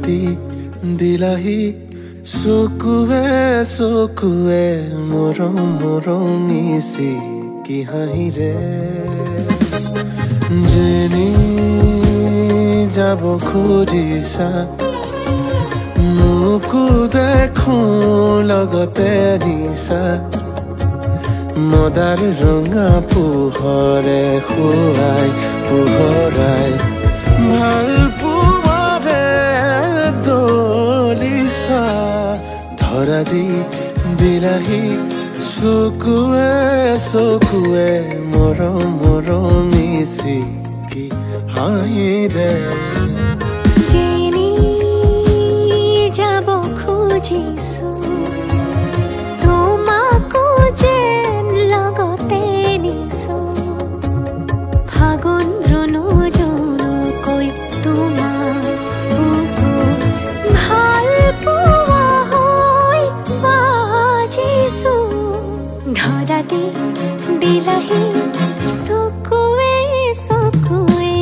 দি দিলাহি চকুৱে চকুৱে মৰম মৰম মিছি কি হাঁহিৰে যেনি যাব খুজিছা মোকো দেখোঁ লগতে নিছা মদাৰ ৰঙা পোহৰে খুৱাই পোহৰাই ভাল পোৱাৰে দলিছা ধৰা দি দিলাহি চকুৱে চকুৱে মৰম মৰম মিছি কি হাঁহিৰে যেনি যাব খুজিছো তোমাকো যেন লগতে নিছো ফাগুন ৰুণু জোনকৈ তোমাৰ বুকুত ভাল পোৱা হৈ বাজিছো ধৰা দি দিলাহি চকুৱে চকুৱে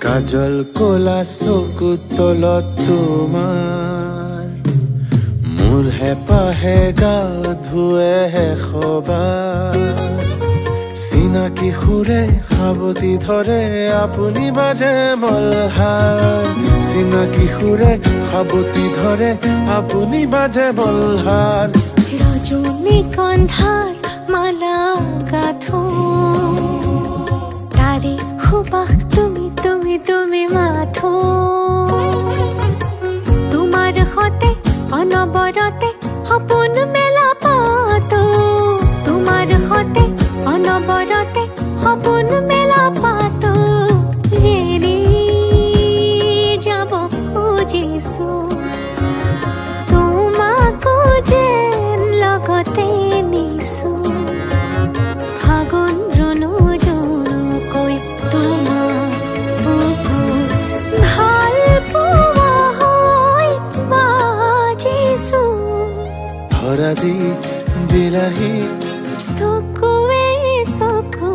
কাজল কোলা চকু তলত তোমাৰ মোৰ হেঁপাহে গাল ধুৱে সবাৰ চিনাকি সুৰে সাৱতি ধৰে আপুনি বাজে মলহাৰ চিনাকি সুৰে সাৱতি ধৰে আপুনি বাজে মলহাৰ রজনীগন্ধার মালা গাথো তারে সুবাস তুমি তুমি তুমি মাথো তোমার হতে অনবরতে সপোন মেলা পাতো তোমার হতে অনবরতে সপোন মেলা পাতো যেনি যাব খুজিছো তোমাকো যেন লগতে নিছো ফাগুন ৰুণু জোনকৈ তোমাৰ বুকুত ভাল পোৱা হৈ বাজিছো ধৰা দি দিলাহি চকুৱে চকুৱে